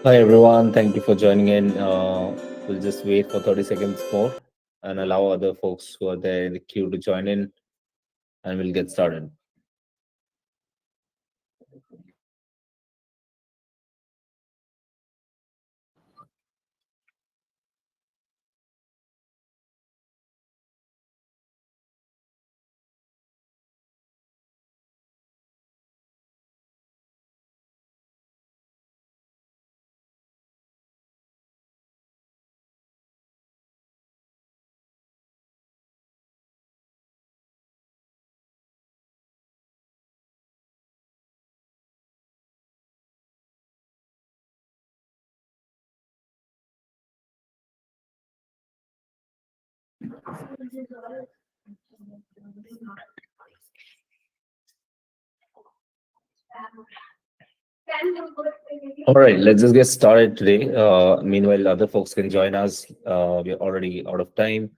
Hi everyone, thank you for joining in. We'll just wait for 30 seconds more and allow other folks who are there in the queue to join in, and we'll get started. All right, let's just get started today. Meanwhile, other folks can join us. We're already out of time.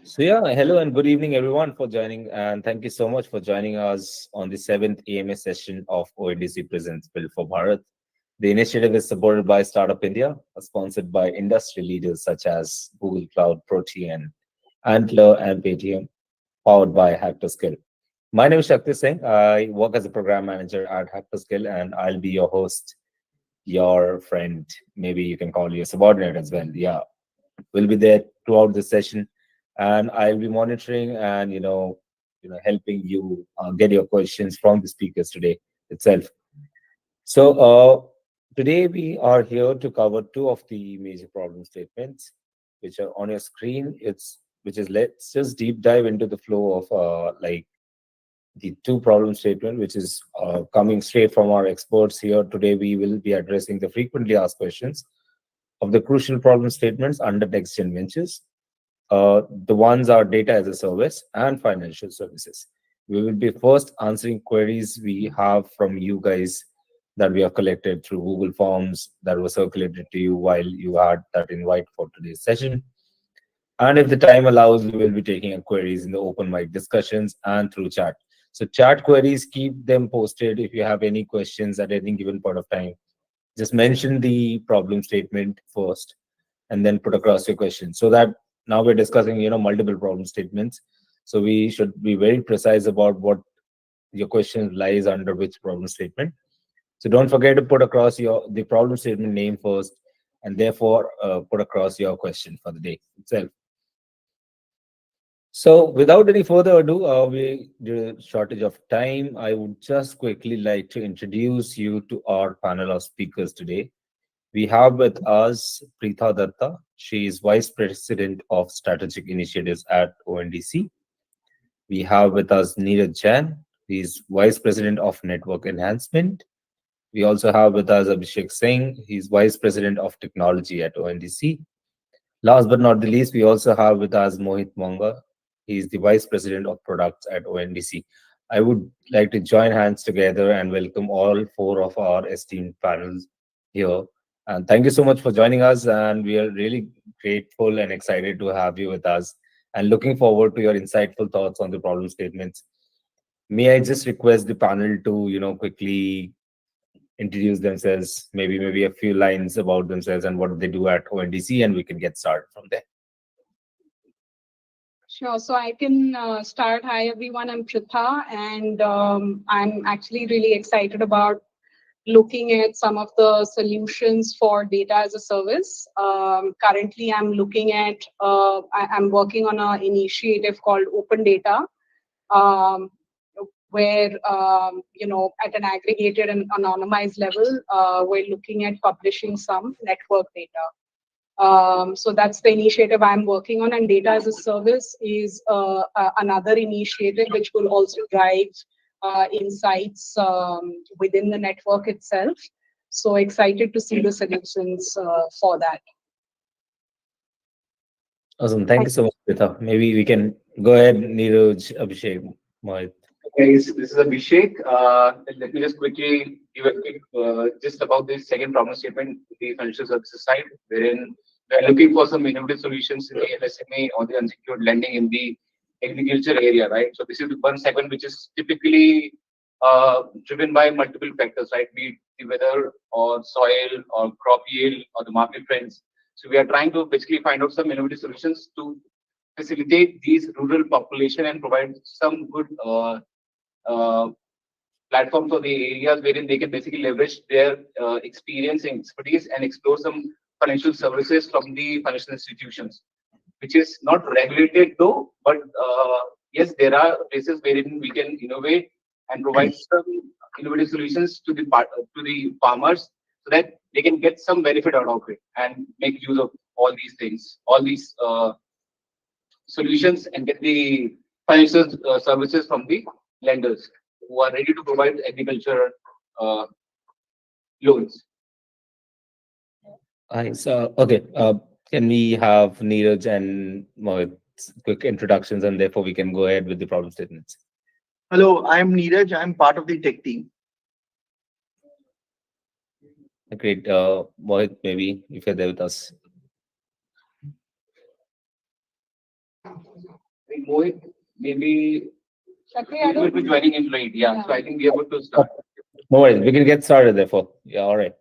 So, yeah, hello and good evening, everyone, for joining. And thank you so much for joining us on the seventh AMA session of ONDC Presents Build for Bharat. The initiative is supported by Startup India, sponsored by industry leaders such as Google Cloud, Protean, Antler, and Paytm, powered by Hacktoskill. My name is Shakti Singh. I work as a program manager at Hacktoskill, and I'll be your host, your friend. Maybe you can call you a subordinate as well. Yeah, we'll be there throughout the session, and I'll be monitoring and helping you get your questions from the speakers today itself. So today we are here to cover two of the major problem statements which are on your screen. It's which is let's just deep dive into the flow of the two problem statement, which is coming straight from our experts here. Today we will be addressing the frequently asked questions of the crucial problem statements under next gen ventures. The ones are data as a service and financial services. We will be first answering queries we have from you guys that we have collected through Google Forms that were circulated to you while you had that invite for today's session. And if the time allows, we will be taking queries in the open mic discussions and through chat. So chat queries, keep them posted if you have any questions at any given point of time. Just mention the problem statement first and then put across your question, so that now we're discussing multiple problem statements, so we should be very precise about what your question lies under which problem statement. So don't forget to put across the problem statement name first, and therefore put across your question for the day itself. So without any further ado, we due to shortage of time, I would just quickly like to introduce you to our panel of speakers today. We have with us Pritha Datta. She is Vice President of Strategic Initiatives at ONDC. We have with us Neeraj Jain. He is Vice President of Network Enhancement. We also have with us Abhishek Singh. He's Vice President of Technology at ONDC. Last but not the least, we also have with us Mohit Monga. He is the Vice President of Products at ONDC. I would like to join hands together and welcome all four of our esteemed panels here. And thank you so much for joining us. And we are really grateful and excited to have you with us and looking forward to your insightful thoughts on the problem statements. May I just request the panel to, quickly introduce themselves, maybe a few lines about themselves and what they do at ONDC, and we can get started from there. Sure. So I can start. Hi, everyone. I'm Pritha, and I'm actually really excited about looking at some of the solutions for data as a service. Currently, I'm looking at, I'm working on an initiative called Open Data, um, where, at an aggregated and anonymized level, we're looking at publishing some network data. So that's the initiative I'm working on, and data as a service is another initiative which will also drive insights within the network itself. So excited to see the solutions for that. Awesome. Thank you so much, Pritha. Maybe we can go ahead, Neeraj, Abhishek, Mohit. Okay, so this is Abhishek. Let me just quickly give a quick just about the second problem statement, the financial services side, wherein we are looking for some innovative solutions in the LSMA or the unsecured lending in the agriculture area, right? So this is the one segment which is typically driven by multiple factors, right? Be it the weather or soil or crop yield or the market trends. So we are trying to basically find out some innovative solutions to facilitate these rural population and provide some good uh, platforms for the areas wherein they can basically leverage their experience and expertise and explore some financial services from the financial institutions, which is not regulated though, but yes, there are places wherein we can innovate and provide some innovative solutions to to the farmers so that they can get some benefit out of it and make use of all these things, all these solutions, and get the financial services from the lenders who are ready to provide agriculture uh, loans. Hi. So, okay. Can we have Neeraj and Mohit quick introductions, and therefore we can go ahead with the problem statements. Hello, I'm Neeraj. I'm part of the tech team. Great. Mohit, maybe if you're there with us. Mohit, maybe Shakti, he will be joining in late. Yeah, so I think we are good to start. No worries. We can get started, therefore. Yeah, all right.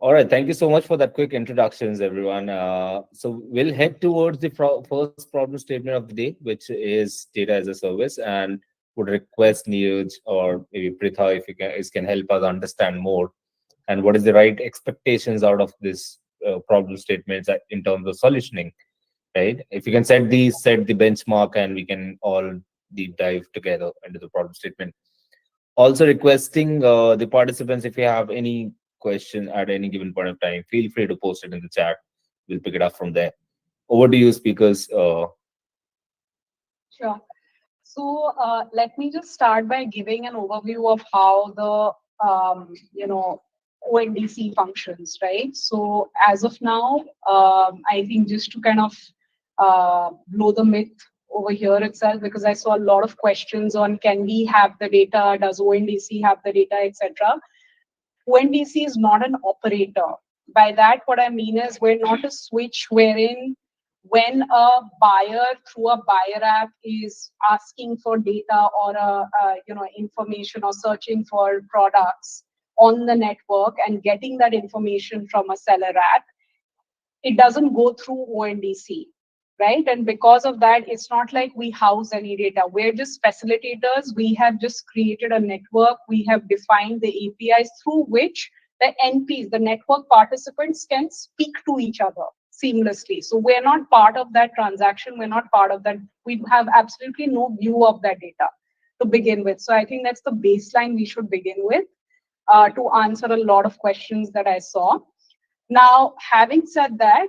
All right. Thank you so much for that quick introductions, everyone. So we'll head towards the first problem statement of the day, which is data as a service, and would request Neeraj or maybe Pritha if you can help us understand more and what is the right expectations out of this problem statements in terms of solutioning, right? If you can set the benchmark, and we can all deep dive together into the problem statement. Also requesting the participants, if you have any question at any given point of time, feel free to post it in the chat. We'll pick it up from there. Over to you, speakers. Sure. So let me just start by giving an overview of how the ONDC functions, right? So as of now, I think just to kind of blow the myth over here itself, because I saw a lot of questions on can we have the data, does ONDC have the data, etc. ONDC is not an operator. By that, what I mean is we're not a switch wherein when a buyer through a buyer app is asking for data or information or searching for products on the network and getting that information from a seller app, it doesn't go through ONDC, right? And because of that, it's not like we house any data. We're just facilitators. We have just created a network. We have defined the APIs through which the NPs, the network participants, can speak to each other seamlessly. So we're not part of that transaction. We're not part of that. We have absolutely no view of that data to begin with. So I think that's the baseline we should begin with to answer a lot of questions that I saw. Now, having said that,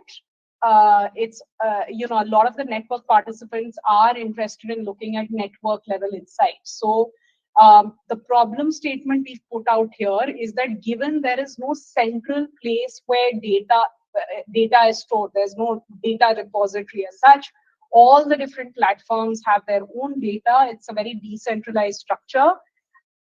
it's a lot of the network participants are interested in looking at network level insights. So the problem statement we've put out here is that given there is no central place where data is stored, there's no data repository as such. All the different platforms have their own data. It's a very decentralized structure.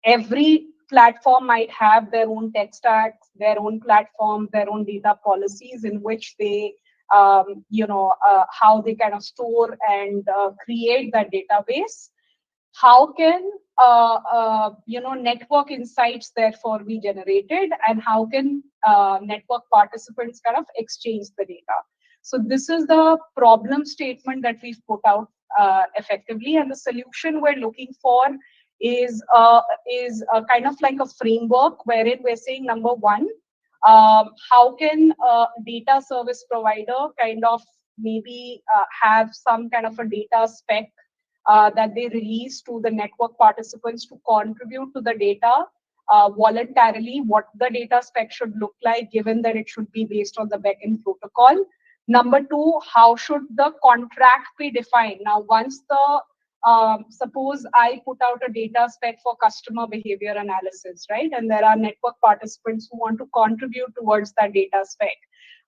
Every platform might have their own tech stacks, their own platform, their own data policies in which they, how they kind of store and create that database. How can network insights therefore be generated, and how can network participants kind of exchange the data? So this is the problem statement that we've put out effectively, and the solution we're looking for is a kind of like a framework wherein we're saying, number one, how can a data service provider kind of maybe have some kind of a data spec that they release to the network participants to contribute to the data voluntarily, what the data spec should look like, given that it should be based on the backend protocol. Number two, how should the contract be defined? Now, once suppose I put out a data spec for customer behavior analysis, right? And there are network participants who want to contribute towards that data spec.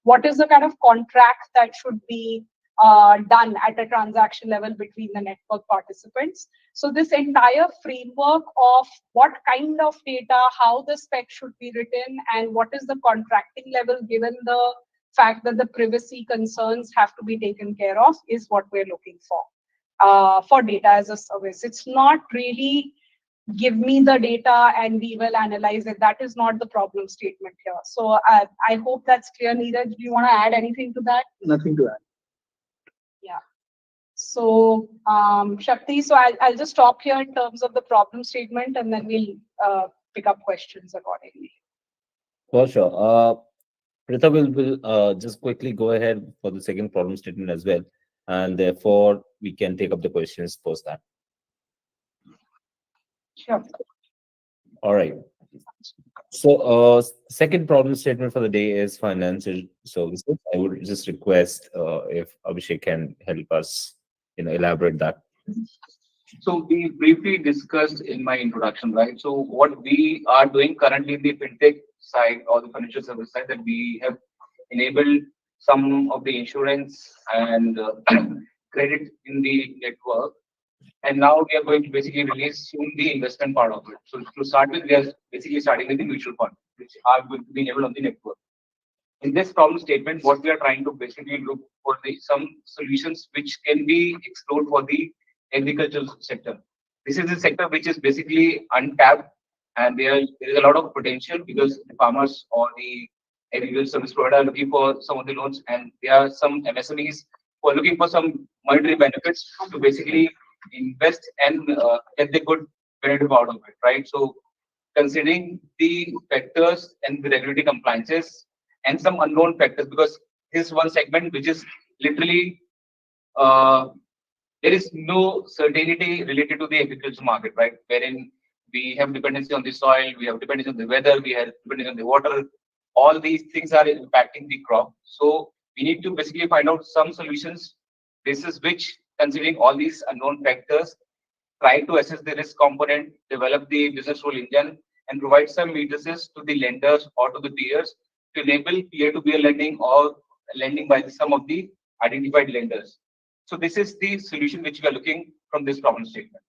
What is the kind of contract that should be done at a transaction level between the network participants? So this entire framework of what kind of data, how the spec should be written, and what is the contracting level given the fact that the privacy concerns have to be taken care of is what we're looking for data as a service. It's not really give me the data and we will analyze it. That is not the problem statement here. So I hope that's clear. Neeraj, do you want to add anything to that? Nothing to add. Yeah. So Shakti, so I'll just stop here in terms of the problem statement, and then we'll pick up questions accordingly. For sure. Pritha will just quickly go ahead for the second problem statement as well, and therefore we can take up the questions post that. Sure. All right. So, second problem statement for the day is financial services. I would just request if Abhishek can help us, elaborate that. So we briefly discussed in my introduction, right? So what we are doing currently in the fintech side or the financial service side, that we have enabled some of the insurance and credit in the network. And now we are going to basically release soon the investment part of it. So to start with, we are basically starting with the mutual fund, which are going to be enabled on the network. In this problem statement, what we are trying to basically look for some solutions which can be explored for the agricultural sector. This is a sector which is basically untapped, and there is a lot of potential because the farmers or the agricultural service provider are looking for some of the loans, and there are some MSMEs who are looking for some monetary benefits to basically invest and get the good benefit out of it, right? So considering the factors and the regulatory compliances and some unknown factors, because this is one segment which is literally uh, there is no certainty related to the agriculture market, right? Wherein we have dependency on the soil, we have dependency on the weather, we have dependency on the water. All these things are impacting the crop. So we need to basically find out some solutions. This is which, considering all these unknown factors, try to assess the risk component, develop the business rule engine, and provide some matrices to the lenders or to the peers to enable peer-to-peer lending or lending by some of the identified lenders. So this is the solution which we are looking from this problem statement.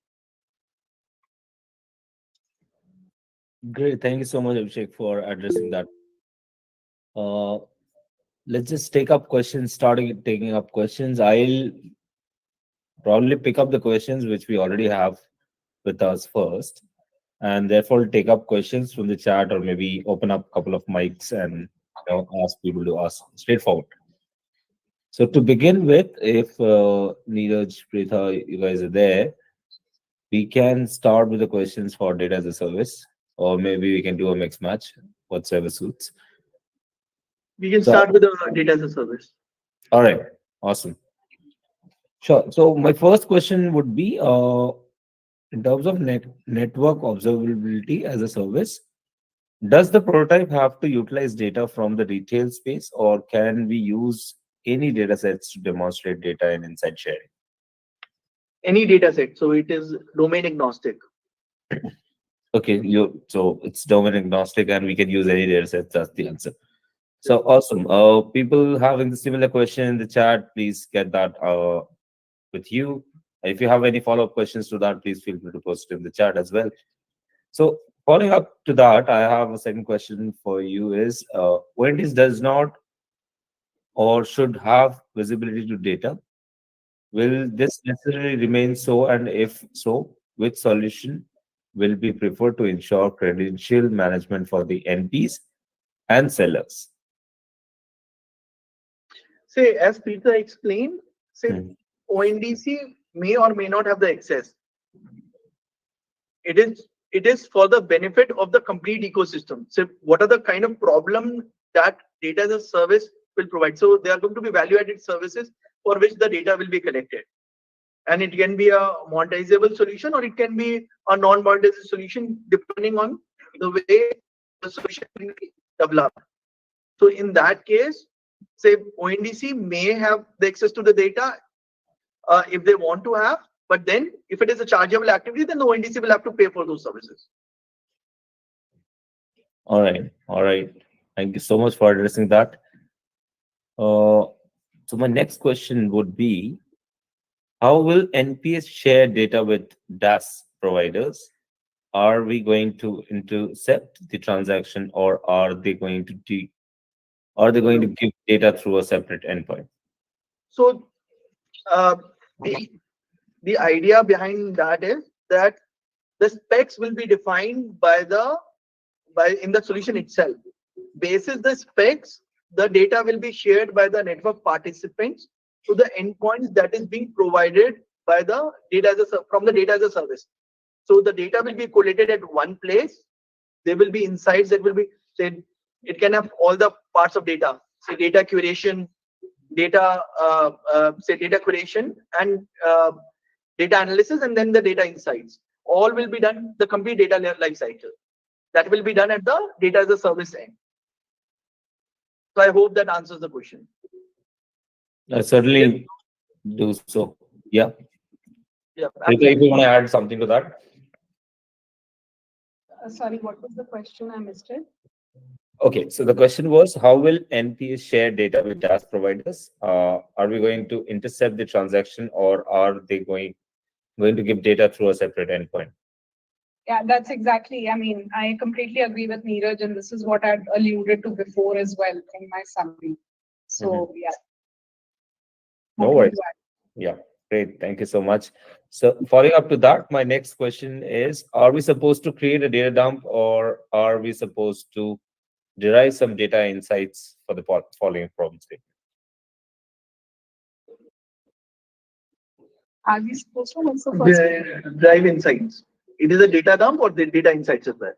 Great. Thank you so much, Abhishek, for addressing that. Uh, let's just take up questions. Starting taking up questions. I'll probably pick up the questions which we already have with us first, and therefore take up questions from the chat or maybe open up a couple of mics and ask people to ask straightforward. So to begin with, if Neeraj, Pritha, you guys are there, we can start with the questions for data as a service, or maybe we can do a mix match, whatsoever suits. We can So, start with the data as a service. all right, awesome. Sure. So my first question would be, in terms of network observability as a service, does the prototype have to utilize data from the retail space, or can we use any data sets to demonstrate data and insight sharing? Any data set. So it is domain agnostic. Okay, so it's domain agnostic and we can use any data sets. That's the answer. So awesome. People having the similar question in the chat, please get that with you. If you have any follow-up questions to that, please feel free to post it in the chat as well. So following up to that, I have a second question for you is, ONDC does not or should have visibility to data. Will this necessarily remain so? And if so, which solution will be preferred to ensure credential management for the NPs and sellers? Say, as Peter explained, say Hmm. ONDC may or may not have the access. It is for the benefit of the complete ecosystem. So what are the kind of problem that data as a service will provide? So there are going to be value-added services for which the data will be collected. And it can be a monetizable solution or it can be a non-monetizable solution depending on the way the solution will be developed. So in that case, say ONDC may have the access to the data if they want to have, but then if it is a chargeable activity, then the ONDC will have to pay for those services. All right. All right. Thank you so much for addressing that. So my next question would be, how will NPS share data with DaaS providers? Are we going to intercept the transaction, or are they going to give data through a separate endpoint? So uh, the idea behind that is that the specs will be defined in the solution itself. Basis the specs, the data will be shared by the network participants to the endpoints that is being provided by the from the data as a service. So the data will be collated at one place. There will be insights that will be said. It can have all the parts of data, say data curation, data data curation and data analysis, and then the data insights. All will be done the complete data life cycle. That will be done at the data as a service end. So I hope that answers the question. I certainly do so. Yeah. Yeah. Pritha, if you want to add something to that? Sorry, what was the question? I missed it. Okay, so the question was, how will NPS share data with DaaS providers? Are we going to intercept the transaction, or are they going to give data through a separate endpoint? Yeah, that's exactly. I mean, I completely agree with Neeraj, and this is what I'd alluded to before as well in my summary. So, yeah, No nothing worries. to add. Yeah, great. Thank you so much. So following up to that, my next question is, are we supposed to create a data dump, or are we supposed to derive some data insights for the following problem statement? Are we supposed to? What's the first? Drive insights. It is a data dump or the data insights as well?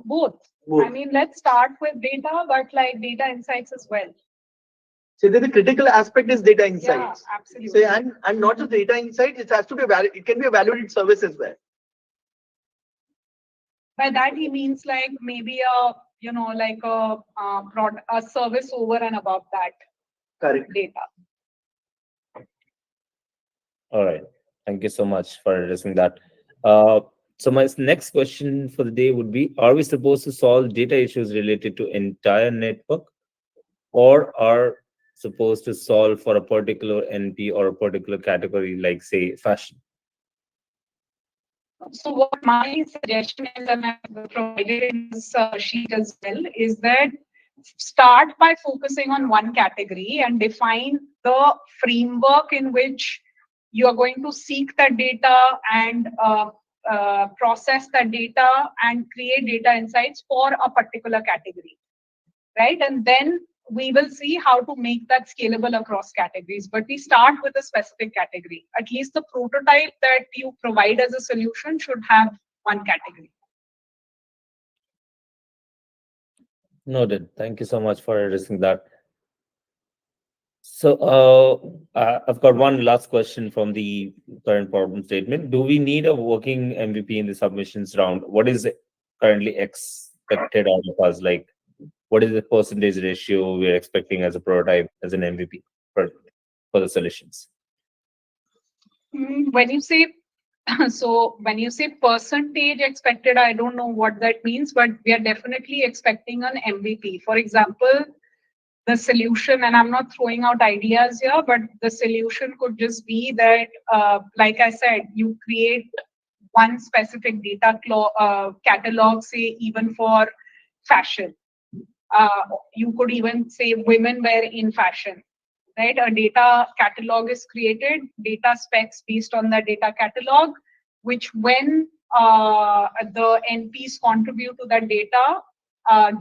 Both. Both. I mean, let's start with data, but like data insights as well. So the critical aspect is data insights. Yeah, absolutely. So and not just data insights, it has to be it can be a valued service as well. By that he means like maybe a like a service over and above that Correct. data. All right. Thank you so much for addressing that. So my next question for the day would be, are we supposed to solve data issues related to entire network, or are supposed to solve for a particular NP or a particular category, like say fashion? So what my suggestion is, and I've provided in this sheet as well, is that start by focusing on one category and define the framework in which you are going to seek that data and process that data and create data insights for a particular category, right? And then we will see how to make that scalable across categories. But we start with a specific category. At least the prototype that you provide as a solution should have one category. Noted. Thank you so much for addressing that. So I've got one last question from the current problem statement. Do we need a working MVP in the submissions round? What is currently expected out of us? Like, what is the percentage ratio we're expecting as a prototype, as an MVP for the solutions? When you say so, when you say percentage expected, I don't know what that means, but we are definitely expecting an MVP. For example, the solution, and I'm not throwing out ideas here, but the solution could just be that, like I said, you create one specific data catalog, say even for fashion. You could even say women wear in fashion, right? A data catalog is created, data specs based on that data catalog, which when the NPs contribute to that data,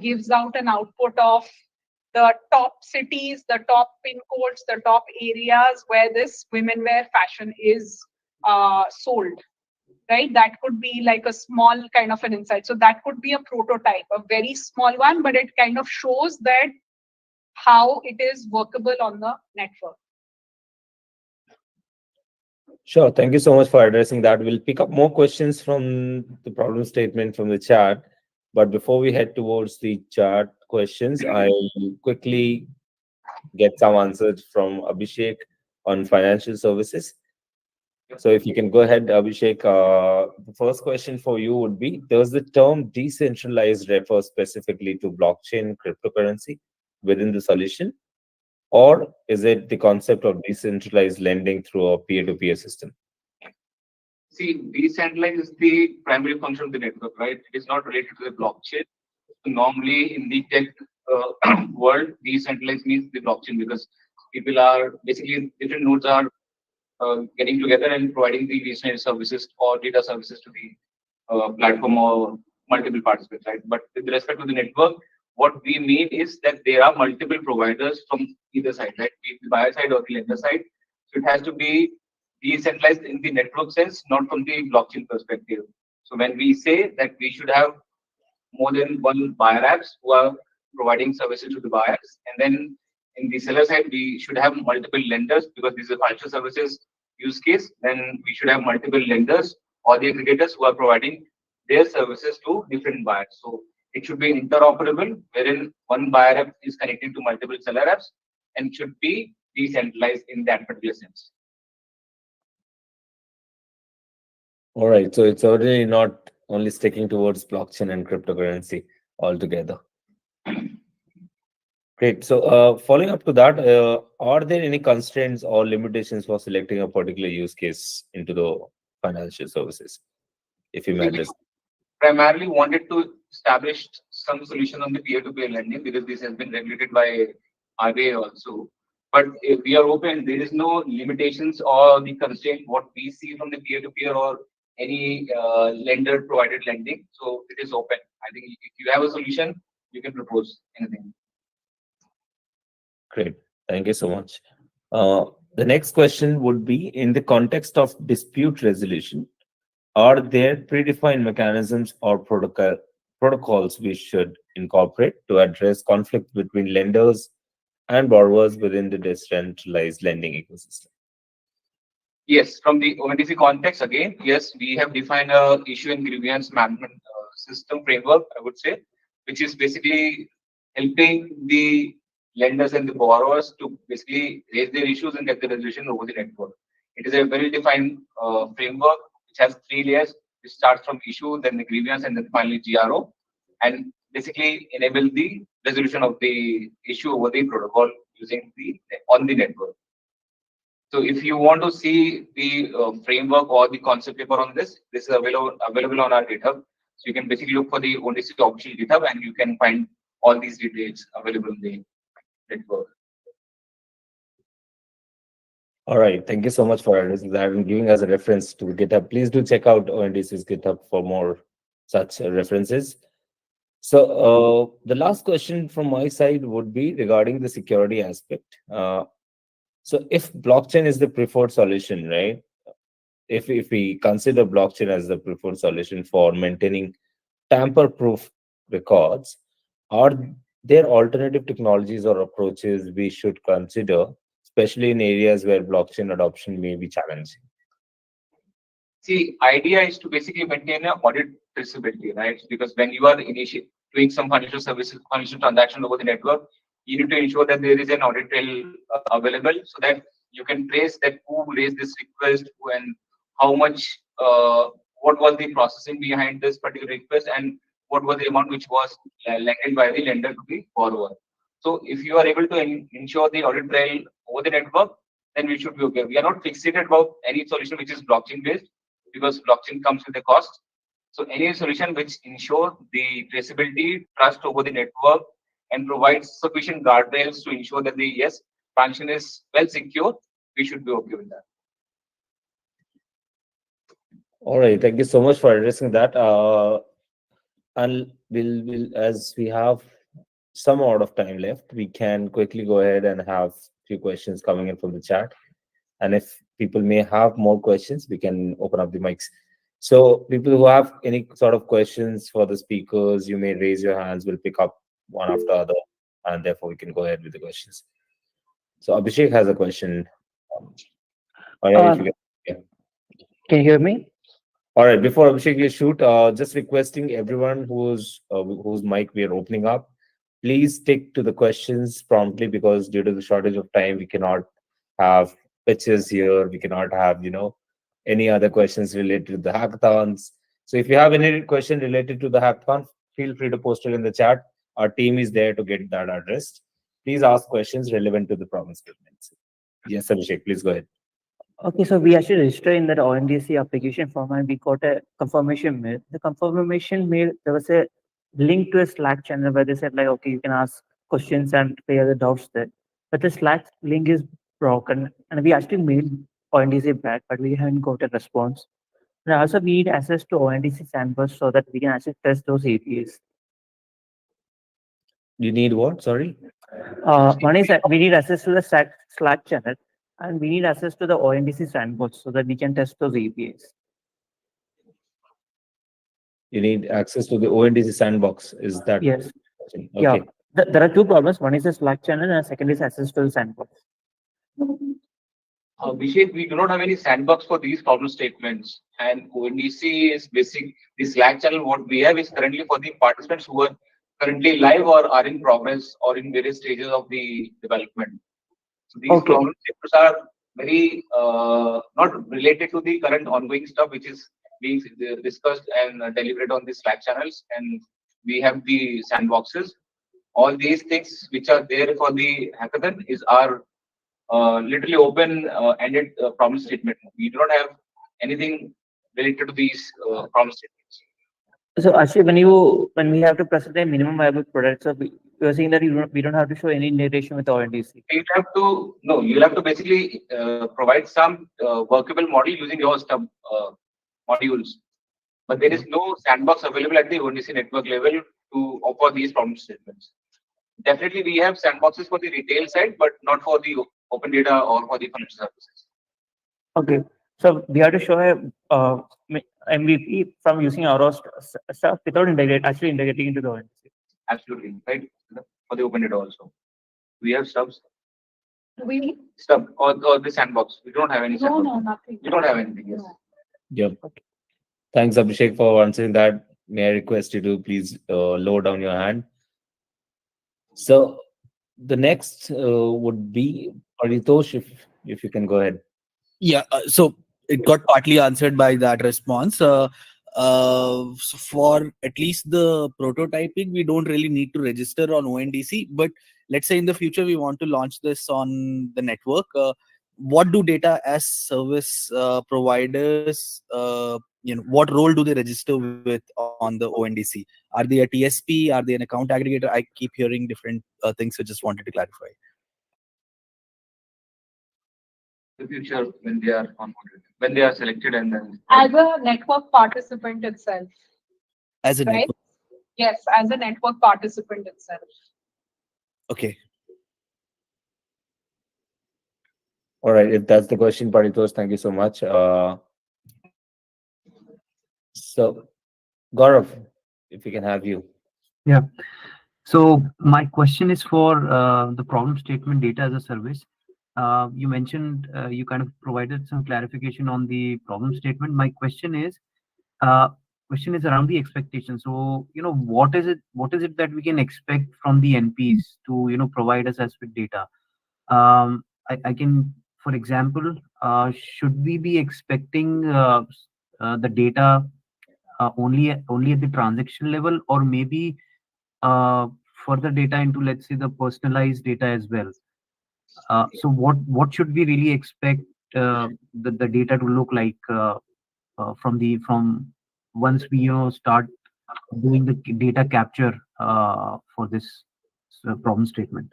gives out an output of the top cities, the top pin codes, the top areas where this women wear fashion is sold, right? That could be like a small kind of an insight. So that could be a prototype, a very small one, but it kind of shows that how it is workable on the network. Sure. Thank you so much for addressing that. We'll pick up more questions from the problem statement from the chat. But before we head towards the chat questions, I'll quickly get some answers from Abhishek on financial services. So if you can go ahead, Abhishek, the first question for you would be, does the term decentralized refer specifically to blockchain cryptocurrency within the solution? Or is it the concept of decentralized lending through a peer-to-peer system? See, decentralized is the primary function of the network, right? It is not related to the blockchain. Normally, in the tech world, decentralized means the blockchain, because people are basically, different nodes are getting together and providing the decentralized services or data services to the platform or multiple participants, right? But with respect to the network, what we mean is that there are multiple providers from either side, right? Be it the buyer side or the lender side. So it has to be decentralized in the network sense, not from the blockchain perspective. So when we say that we should have more than one buyer apps who are providing services to the buyers, and then in the seller side, we should have multiple lenders, because this is a financial services use case. Then we should have multiple lenders or the aggregators who are providing their services to different buyers. So it should be interoperable, wherein one buyer app is connecting to multiple seller apps, and should be decentralized in that particular sense. All right. So it's certainly not only sticking towards blockchain and cryptocurrency altogether. Great. So, following up to that, are there any constraints or limitations for selecting a particular use case into the financial services? If you may See, we address. primarily wanted to establish some solution on the peer-to-peer lending because this has been regulated by RBI also. But if we are open, there is no limitations or the constraint what we see from the peer-to-peer or any lender provided lending. So it is open. I think if you have a solution, you can propose anything. Great. Thank you so much. Uh, the next question would be in the context of dispute resolution, are there predefined mechanisms or protocols we should incorporate to address conflict between lenders and borrowers within the decentralized lending ecosystem? Yes, from the ONDC context again, yes, we have defined a issue and grievance management system framework, I would say, which is basically helping the lenders and the borrowers to basically raise their issues and get the resolution over the network. It is a well defined framework which has three layers. It starts from issue, then the grievance, and then finally GRO, and basically enable the resolution of the issue over the protocol using the on the network. So if you want to see the framework or the concept paper on this, this is available on our GitHub. So you can basically look for the ONDC official GitHub and you can find all these details available in the network. All right. Thank you so much for addressing that and giving us a reference to GitHub. Please do check out ONDC's GitHub for more such references. So the last question from my side would be regarding the security aspect. So if blockchain is the preferred solution, right? If we consider blockchain as the preferred solution for maintaining tamper-proof records, are there alternative technologies or approaches we should consider, especially in areas where blockchain adoption may be challenging? See, idea is to basically maintain a audit traceability, right? Because when you are doing some financial services, financial transaction over the network, you need to ensure that there is an audit trail available so that you can trace that who raised this request and how much, what was the processing behind this particular request and what was the amount which was lended by the lender to the borrower. So if you are able to ensure the audit trail over the network, then we should be okay. We are not fixated about any solution which is blockchain based because blockchain comes with a cost. So any solution which ensure the traceability, trust over the network, and provides sufficient guardrails to ensure that the yes function is well secure, we should be okay with that. All right. Thank you so much for addressing that. And we'll as we have some amount of time left, we can quickly go ahead and have few questions coming in from the chat. And if people may have more questions, we can open up the mics. So people who have any sort of questions for the speakers, you may raise your hands. We'll pick up one after other, and therefore we can go ahead with the questions. So Abhishek has a question. All right, if Uh, you can, yeah. can you hear me? All right, before Abhishek you shoot, just requesting everyone whose mic we are opening up, please stick to the questions promptly because due to the shortage of time, we cannot have pitches here. We cannot have any other questions related to the hackathons. So if you have any question related to the hackathon, feel free to post it in the chat. Our team is there to get that addressed. Please ask questions relevant to the problem statements. Yes, Abhishek, please go ahead. Okay, so we actually registered in that ONDC application form and we got a confirmation mail. The confirmation mail, there was a link to a Slack channel where they said like, okay, you can ask questions and clear the doubts there. But the Slack link is broken and we actually mailed ONDC back, but we haven't got a response. And also we need access to ONDC sandbox so that we can actually test those APIs. You need what? Sorry? One is that we need access to the Slack channel and we need access to the ONDC sandbox so that we can test those APIs. You need access to the ONDC sandbox. Is that Yes. okay? Yeah. There are two problems. One is the Slack channel and second is access to the sandbox. Abhishek, we do not have any sandbox for these problem statements, and ONDC is basic. The Slack channel what we have is currently for the participants who are currently live or are in progress or in various stages of the development. So these Okay. problem statements are very not related to the current ongoing stuff which is being discussed and deliberated on the Slack channels, and we have the sandboxes. All these things which are there for the hackathon are literally open-ended promise statement. We do not have anything related to these promise statements. So actually, when we have to present a minimum viable product, so you're saying that we don't have to show any integration with ONDC. You have to no, you'll have to basically provide some workable model using your stub modules, but there is no sandbox available at the ONDC network level to offer these promise statements. Definitely, we have sandboxes for the retail side, but not for the open data or for the financial services. Okay. So we have to show a MVP from using our stuff without actually integrating into the ONDC. Absolutely, right? For the open data also. We have stubs, We stub or the sandbox. We don't have any no, sandbox. no, nothing. We don't have anything. Yes. No. Yep. Thanks, Abhishek, for answering that. May I request you to please lower down your hand? So the next would be Paritosh, if you can go ahead. Yeah, so it got partly answered by that response. So for at least the prototyping, we don't really need to register on ONDC. But let's say in the future we want to launch this on the network. What do data as service providers? What role do they register with on the ONDC? Are they a TSP? Are they an account aggregator? I keep hearing different things, so just wanted to clarify. The future when they are onboarded, when they are selected, and then As a network participant itself, As a right? network, Yes, as a network participant itself. okay. All right, if that's the question, Paritosh, thank you so much. So Gaurav, if we can have you. Yeah. So my question is for the problem statement data as a service. You mentioned you kind of provided some clarification on the problem statement. My uh, question is around the expectation. So what is it that we can expect from the NPs to provide us as with data? I can, for example, should we be expecting the data only at the transaction level, or maybe uh, further data into, let's say, the personalized data as well? So what should we really expect the data to look like from once we start doing the data capture for this problem statement?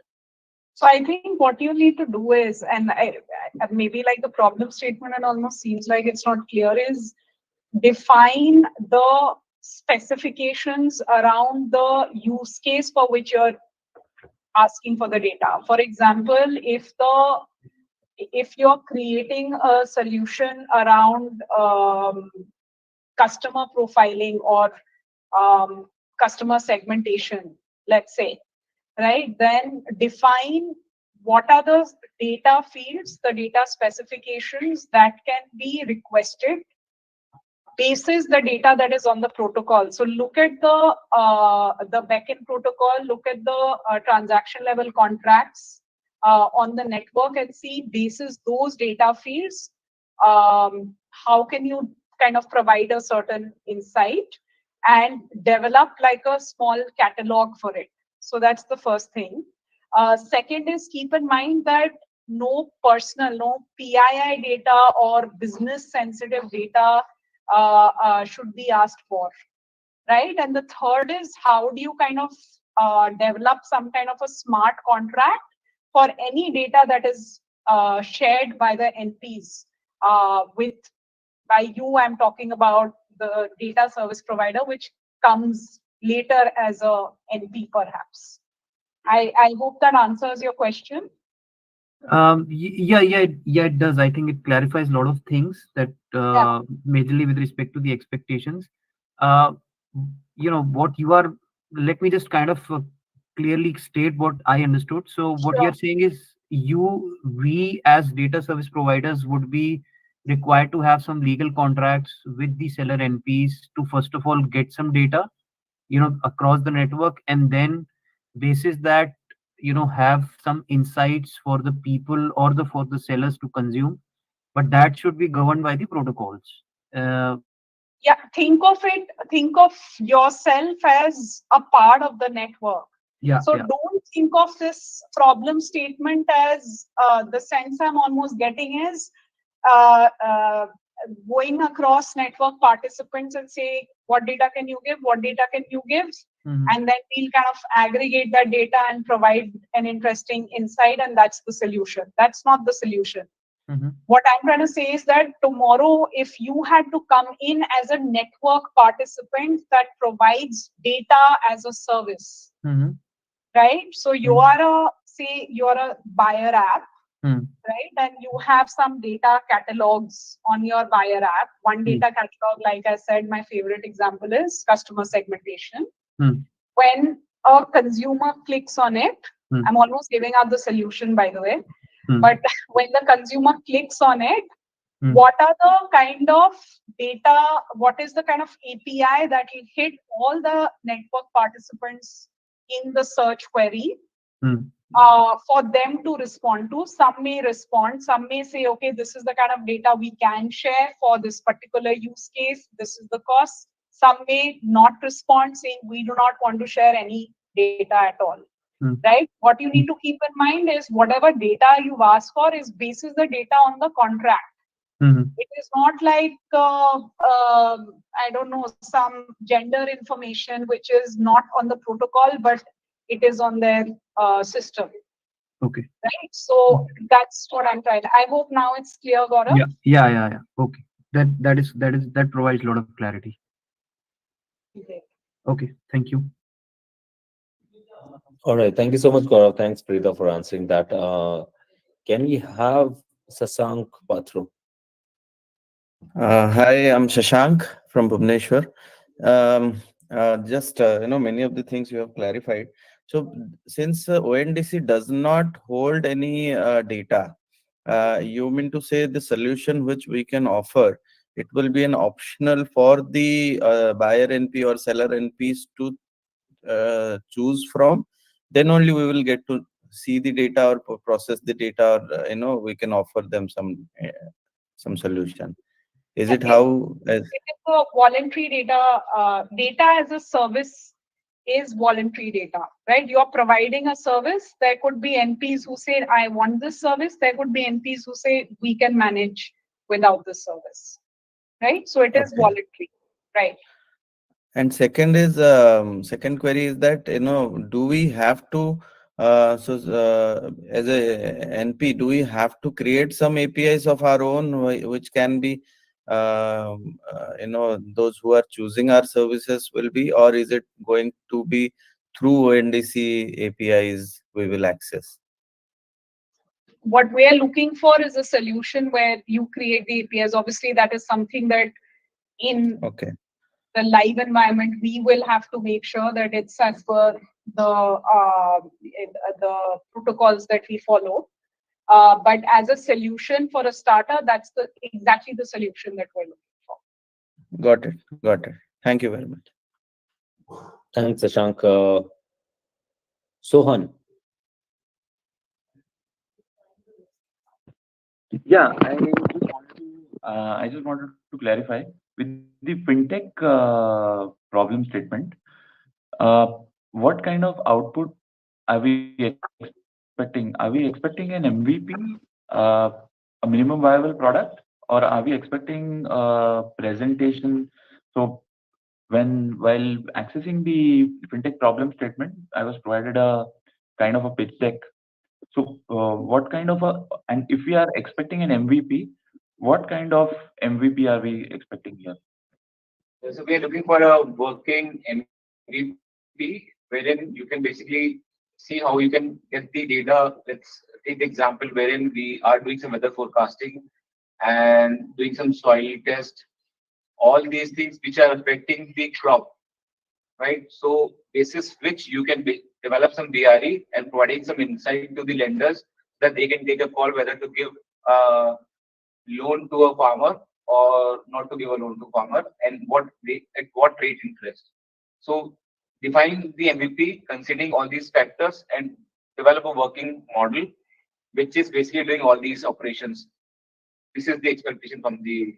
So I think what you need to do is, and maybe like the problem statement, it almost seems like it's not clear, is define the specifications around the use case for which you're asking for the data. For example, if you're creating a solution around customer profiling or customer segmentation, let's say, right, then define what are the data fields, the data specifications that can be requested basis the data that is on the protocol. So look at the backend protocol, look at the transaction level contracts on the network and see basis those data fields. How can you kind of provide a certain insight and develop like a small catalog for it? So that's the first thing. Second is keep in mind that no personal, no PII data or business sensitive data should be asked for, right? And the third is how do you kind of develop some kind of a smart contract for any data that is shared by the NPs by you. I'm talking about the data service provider, which comes later as a NP perhaps. I hope that answers your question. Yeah, it does. I think it clarifies a lot of things that majorly with respect to the expectations. Uh, what you are. Let me just kind of clearly state what I understood. So what Sure. you're saying is we as data service providers would be required to have some legal contracts with the seller NPs to first of all get some data, across the network, and then basis that have some insights for the people or for the sellers to consume, but that should be governed by the protocols. uh, Yeah, think of yourself as a part of the network. Yeah. So Yeah. don't think of this problem statement as the sense I'm almost getting is uh, uh, going across network participants and say, what data can you give? What data can you give? Mhm. And then we'll kind of aggregate that data and provide an interesting insight, and that's the solution. That's not the solution. Mhm. What I'm trying to say is that tomorrow, if you had to come in as a network participant that provides data as a service, Mhm. right? So you are you're a buyer app, Mhm. right? And you have some data catalogs on your buyer app. One data catalog, like I said, my favorite example is customer segmentation. Mhm. When a consumer clicks on it, Hmm. I'm almost giving out the solution, by the way. Hmm. But when the consumer clicks on it, Hmm. what are the kind of data, what is the kind of API that will hit all the network participants in the search query Hmm. for them to respond to? Some may respond, some may say, okay, this is the kind of data we can share for this particular use case, this is the cost. Some may not respond, saying we do not want to share any data at all. Hmm. Right? What you need to keep in mind is whatever data you've asked for is basis the data on the contract. Mhm. It is not like I don't know, some gender information which is not on the protocol, but it is on their system, Okay. right? So that's what I'm trying. I hope now it's clear, Gaurav. Yeah. Yeah. Yeah. Yeah. Okay. That provides a lot of clarity. Okay. Okay. Thank you. All right. Thank you so much, Gaurav. Thanks, Pritha, for answering that. Can we have Sasank Patru? Hi, I'm Shashank from Bhubaneswar. Just many of the things you have clarified. So, since ONDC does not hold any data, you mean to say the solution which we can offer, it will be an optional for the buyer NP or seller NPs to choose from? Then only we will get to see the data or process the data, or we can offer them some solution. Is it how? It is a voluntary data. Data as a service is voluntary data, right? You're providing a service. There could be NPs who say, I want this service. There could be NPs who say, we can manage without this service, right? So it is Okay. voluntary, right? And second query is that, do we have to, as a NP, do we have to create some APIs of our own, which can be, those who are choosing our services will be, or is it going to be through ONDC APIs we will access? What we are looking for is a solution where you create the APIs. Obviously, that is something that in Okay. the live environment, we will have to make sure that it's as per the protocols that we follow. But as a solution for a starter, that's exactly the solution that we're looking for. Got it. Got it. Thank you very much. Thanks, Sasank. Sohan. Yeah, I just wanted to clarify with the fintech problem statement. Uh, what kind of output are we expecting? Are we expecting an MVP, uh, a minimum viable product, or are we expecting presentation? So while accessing the fintech problem statement, I was provided a kind of a pitch deck. So, what kind of and if we are expecting an MVP, what kind of MVP are we expecting here? So we are looking for a working MVP wherein you can basically see how you can get the data. Let's take the example wherein we are doing some weather forecasting and doing some soil test, all these things which are affecting the crop, right? So basis which you can develop some BRE and providing some insight to the lenders that they can take a call whether to give a loan to a farmer or not to give a loan to farmer, and at what rate interest. So define the MVP considering all these factors and develop a working model which is basically doing all these operations. This is the expectation from the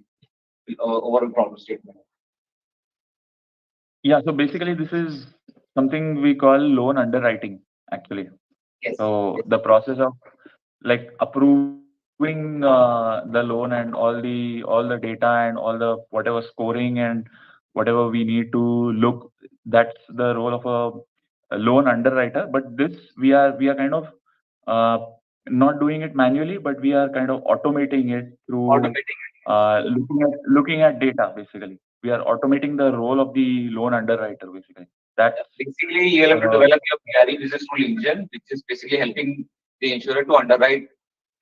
overall problem statement. Yeah, so basically this is something we call loan underwriting, actually. Yes. So the process of like approving the loan and all the data and all the whatever scoring and whatever we need to look, that's the role of a loan underwriter. But this we are kind of uh, not doing it manually, but we are kind of automating it through looking at data. Basically, we are automating the role of the loan underwriter. Basically, that's Basically, you'll have to develop your query business rule engine, which is basically helping the insurer to underwrite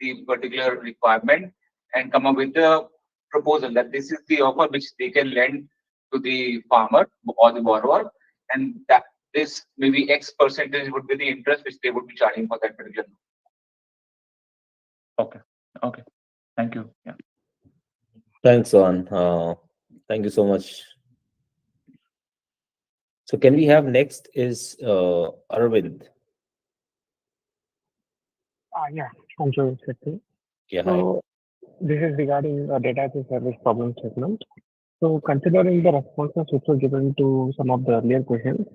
the particular requirement and come up with a proposal that this is the offer which they can lend to the farmer or the borrower, and that this maybe X percentage would be the interest which they would be charging for that particular loan. okay. Okay. Thank you. Yeah. Thanks, on. Thank you so much. So can we have next is Arvind? Yeah, thank you, Shetty. Yeah, hi. So this is regarding data as a service problem statement. So considering the responses which were given to some of the earlier questions,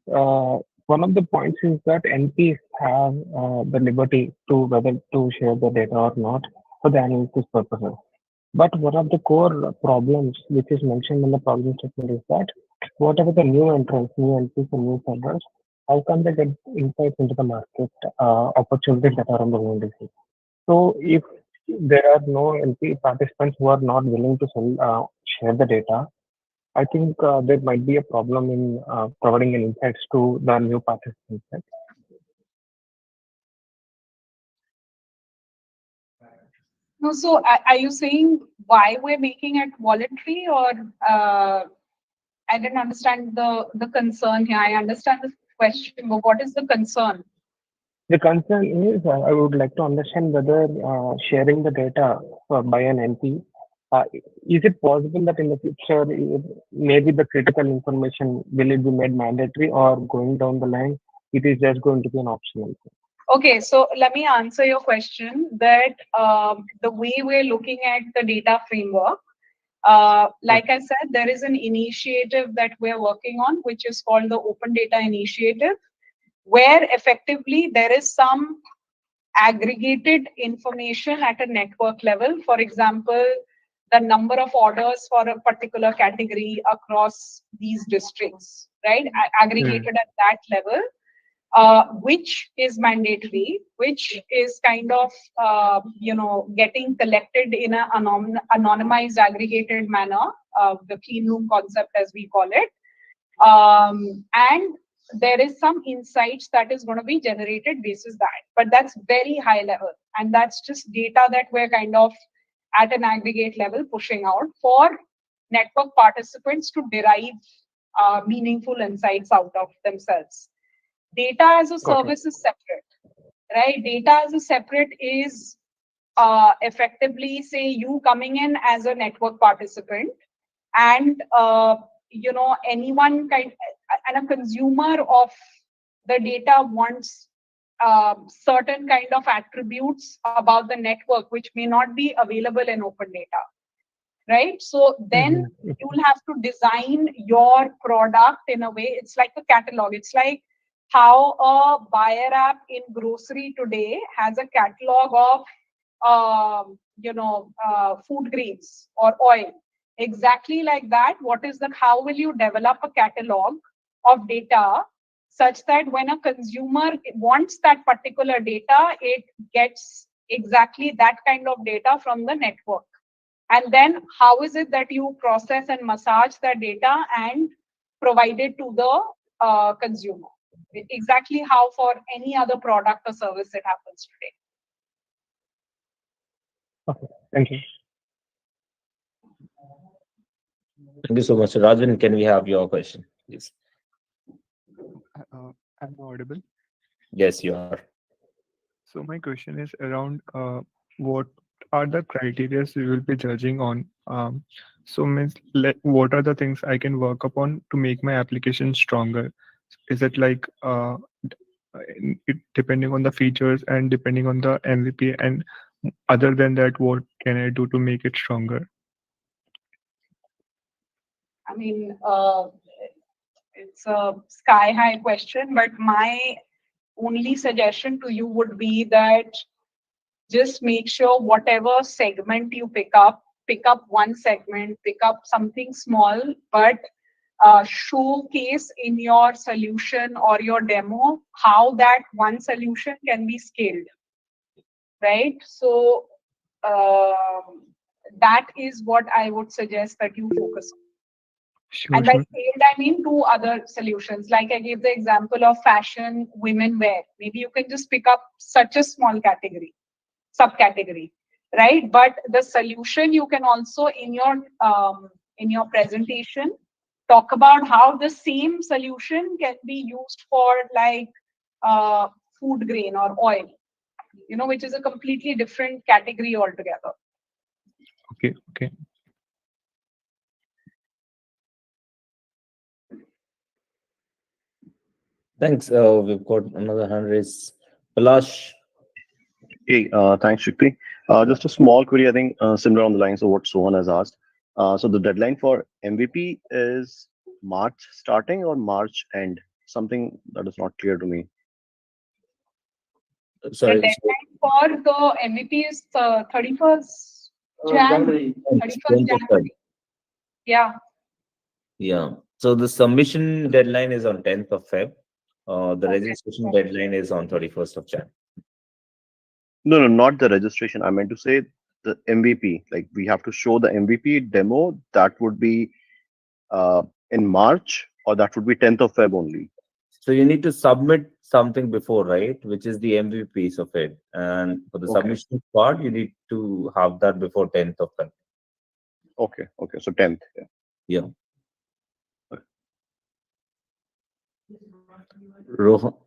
one of the points is that NPs have the liberty to whether to share the data or not for the analysis purposes. But one of the core problems which is mentioned in the problem statement is that whatever the new entrants, new NPs and new sellers, how can they get insights into the market opportunities that are on the ONDC? So if there are no LP participants who are not willing to share the data, I think there might be a problem in providing an insights to the new participants. Right? No, so are you saying why we're making it voluntary, or I didn't understand the concern here. I understand the question, but what is the concern? The concern is I would like to understand whether sharing the data by an NP, is it possible that in the future maybe the critical information will it be made mandatory, or going down the line it is just going to be an optional? Okay, so let me answer your question that the way we're looking at the data framework, like I said, there is an initiative that we're working on, which is called the Open Data Initiative, where effectively there is some aggregated information at a network level. For example, the number of orders for a particular category across these districts, right? Aggregated at that level. Which is mandatory, which is kind of, getting collected in an anonymized, aggregated manner, the clean room concept as we call it. And there is some insights that is going to be generated basis that, but that's very high level. And that's just data that we're kind of at an aggregate level pushing out for network participants to derive meaningful insights out of themselves. Data as a service is separate, right? Data as a separate is effectively, say, you coming in as a network participant and, anyone and a consumer of the data wants certain kind of attributes about the network, which may not be available in open data, right? So then you'll have to design your product in a way, it's like a catalog. It's like how a buyer app in grocery today has a catalog of, food grains or oil. Exactly like that. How will you develop a catalog of data such that when a consumer wants that particular data, it gets exactly that kind of data from the network? And then how is it that you process and massage that data and provide it to the consumer? Exactly how for any other product or service it happens today. Okay, thank you. Thank you so much. Rajan, can we have your question, please? Am I audible? Yes, you are. So my question is around what are the criteria you will be judging on? So means what are the things I can work upon to make my application stronger? Is it like depending on the features and depending on the MVP, and other than that, what can I do to make it stronger? I mean, it's a sky high question, but my only suggestion to you would be that just make sure whatever segment you pick up one segment, pick up something small, but showcase in your solution or your demo how that one solution can be scaled, right? So that is what I would suggest that you focus on. Sure, And by sure. scaled, I mean two other solutions. Like I gave the example of fashion, women wear. Maybe you can just pick up such a small category, subcategory, right? But the solution you can also in your presentation talk about how the same solution can be used for like food grain or oil, which is a completely different category altogether. Okay, okay. Thanks. We've got another hand raised. Palash. Hey, thanks, Shikti. Just a small query, I think, similar on the lines of what Sohan has asked. So the deadline for MVP is March starting or March end? Something that is not clear to me. The Sorry. deadline for the MVP is 31st January. 31st January. Yeah. Yeah. So the submission deadline is on 10th of Feb. The Okay. registration deadline is on 31st of Jan. No, not the registration. I meant to say the MVP. Like we have to show the MVP demo. That would be in March, or that would be 10th of Feb only. So you need to submit something before, right? Which is the MVP piece of it. And for the Okay. submission part, you need to have that before 10th of Feb. Okay. So 10th. Yeah. Yeah.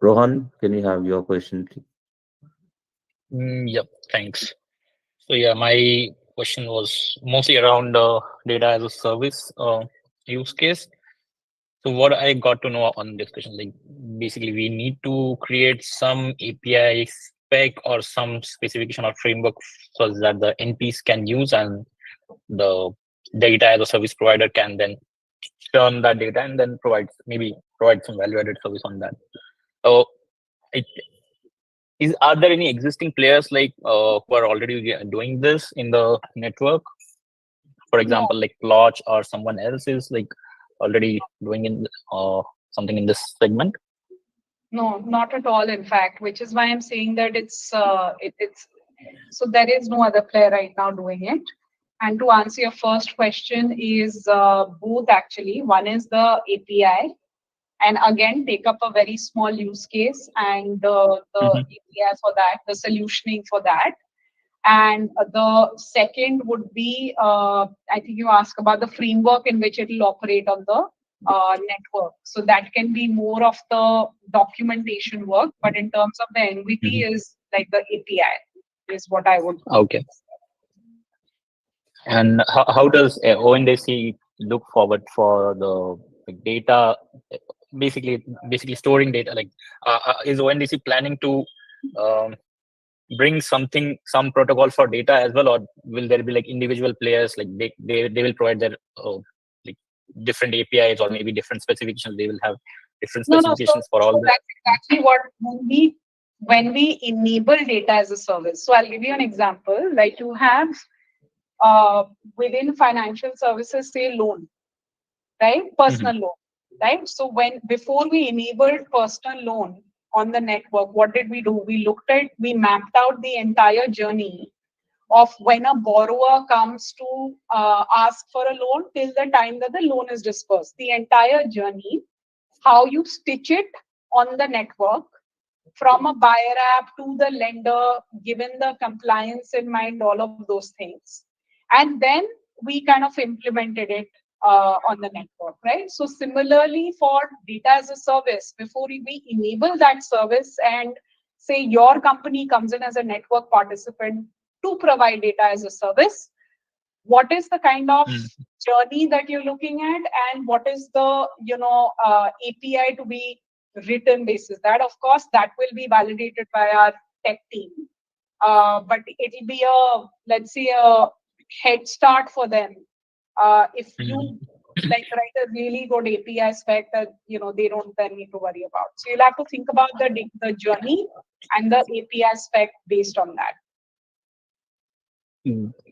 Rohan, can you have your question, please? Yep, thanks. So yeah, my question was mostly around data as a service use case. So what I got to know on discussion, like basically we need to create some API spec or some specification or framework so that the NPs can use and the data as a service provider can then turn that data and then provide some value-added service on that. So are there any existing players like who are already doing this in the network? For example, like Lodge or someone else is like already doing in something in this segment? No, not at all, in fact, which is why I'm saying that it's so there is no other player right now doing it. And to answer your first question is both actually. One is the API, and again take up a very small use case and the API for that, the solutioning for that. And the second would be, I think you asked about the framework in which it will operate on the network. So that can be more of the documentation work, but in terms of the MVP is like the API is what I would. Okay. And how does ONDC look forward for the data, basically storing data? Like, is ONDC planning to bring some protocol for data as well, or will there be like individual players like they will provide their like different APIs or maybe different specifications? They will have different specifications for all. So that's exactly what when we enable data as a service. So I'll give you an example. Like you have within financial services, say loan, right? Personal loan, right? So before we enabled personal loan on the network, what did we do? We mapped out the entire journey of when a borrower comes to ask for a loan till the time that the loan is dispersed. The entire journey, how you stitch it on the network from a buyer app to the lender, given the compliance in mind, all of those things. And then we kind of implemented it on the network, right? So similarly for data as a service, before we enable that service and say your company comes in as a network participant to provide data as a service, what is the kind of journey that you're looking at and what is the API to be written basis? That of course that will be validated by our tech team, but it'll be let's say a head start for them. If you like write a really good API spec that they don't then need to worry about. So you'll have to think about the journey and the API spec based on that.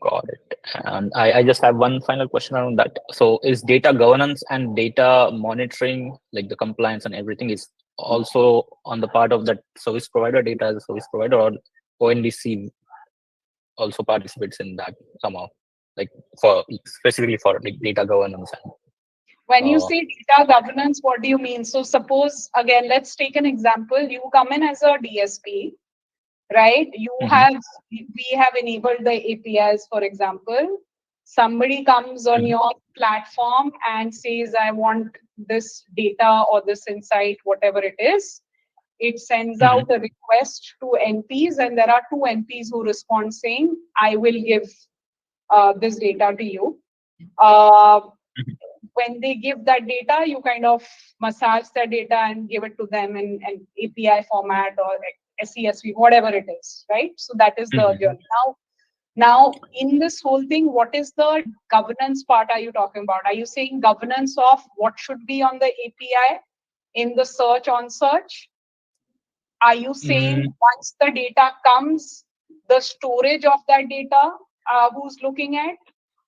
Got it. And I just have one final question around that. So is data governance and data monitoring, like the compliance and everything, is also on the part of that service provider, data as a service provider, or ONDC also participates in that somehow, like for specifically for like data governance? And, when you say data governance, what do you mean? So suppose, again, let's take an example. You come in as a DSP, right? We have enabled the APIs, for example. Somebody comes on your platform and says, I want this data or this insight, whatever it is. It sends out a request to NPs, and there are 2 NPs who respond saying, I will give this data to you. When they give that data, you kind of massage that data and give it to them in an API format or SESV, whatever it is, right? So that is the journey. Now, in this whole thing, what is the governance part are you talking about? Are you saying governance of what should be on the API in the search on search? Are you saying once the data comes, the storage of that data, who's looking at?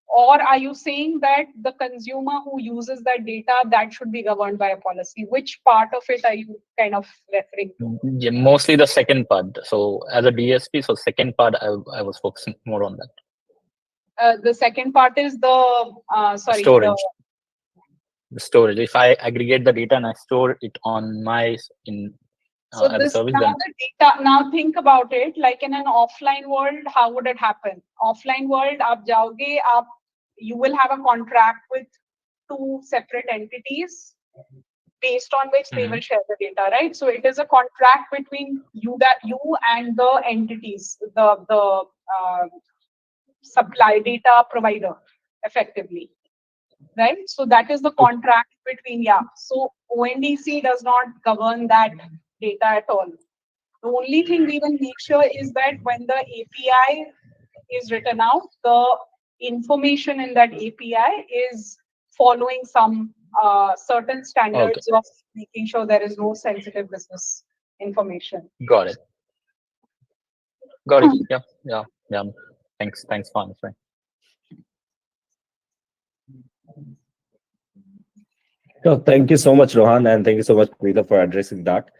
Or are you saying that the consumer who uses that data, that should be governed by a policy? Which part of it are you kind of referring to? Yeah, mostly the second part. So as a DSP, so second part, I was focusing more on that. The second part is the storage. The storage. If I aggregate the data and I store it on my so as this a service, now then the data. Now think about it. Like in an offline world, how would it happen? Offline world, aap jaoge, you will have a contract with 2 separate entities based on which they will share the data, right? So it is a contract between you and the entities, the supply data provider, effectively, right? So that is the contract between, So ONDC does not govern that data at all. The only thing we will make sure is that when the API is written out, the information in that API is following some certain standards of making sure there is no sensitive business information. Got it. Got it. Yeah. Thanks for answering. So thank you so much, Rohan, and thank you so much, Pritha, for addressing that.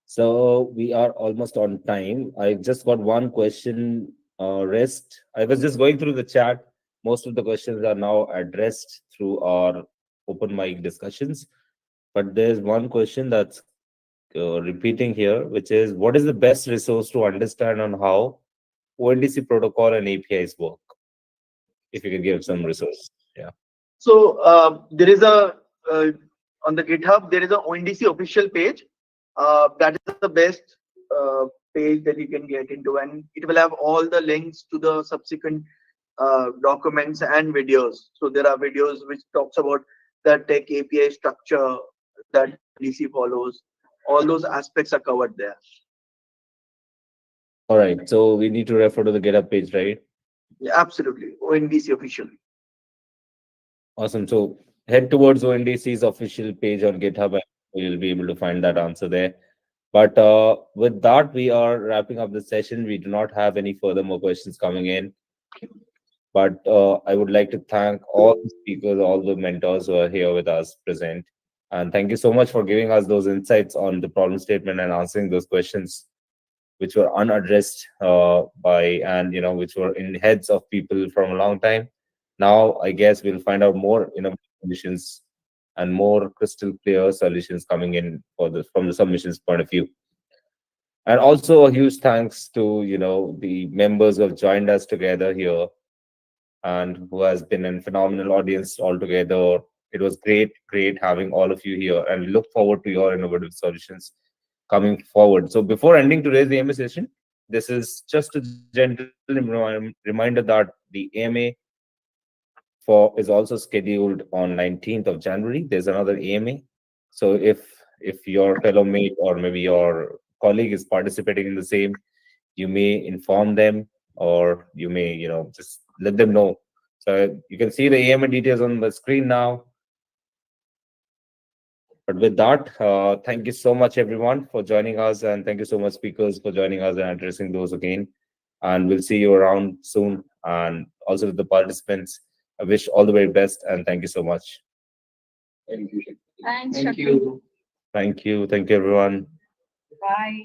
So we are almost on time. I just got one question rest. I was just going through the chat. Most of the questions are now addressed through our open mic discussions. But there's one question that's repeating here, which is, what is the best resource to understand on how ONDC protocol and APIs work? If you could give some resource. Yeah. So there is on the GitHub, there is a ONDC official page. That is the best page that you can get into, and it will have all the links to the subsequent documents and videos. So there are videos which talks about the tech API structure that DC follows. All those aspects are covered there. All right. So we need to refer to the GitHub page, right? Yeah, absolutely. ONDC official. Awesome. So head towards ONDC's official page on GitHub, and you'll be able to find that answer there. But with that, we are wrapping up the session. We do not have any further more questions coming in. But I would like to thank all the speakers, all the mentors who are here with us present. And thank you so much for giving us those insights on the problem statement and answering those questions which were unaddressed which were in heads of people from a long time. Now, I guess we'll find out more innovative solutions and more crystal clear solutions coming in from the submissions point of view. And also a huge thanks to the members who have joined us together here and who has been a phenomenal audience altogether. It was great having all of you here, and look forward to your innovative solutions coming forward. So before ending today's AMA session, this is just a gentle reminder that the AMA is also scheduled on 19th of January. There's another AMA. So if your fellow mate or maybe your colleague is participating in the same, you may inform them, or you may just let them know. So you can see the AMA details on the screen now. But with that, thank you so much, everyone, for joining us, and thank you so much, speakers, for joining us and addressing those again. And we'll see you around soon. And also to the participants, I wish all the very best, and thank you so much. Thank you. Thanks, Thank Shakti. you. Thank you, everyone. Bye.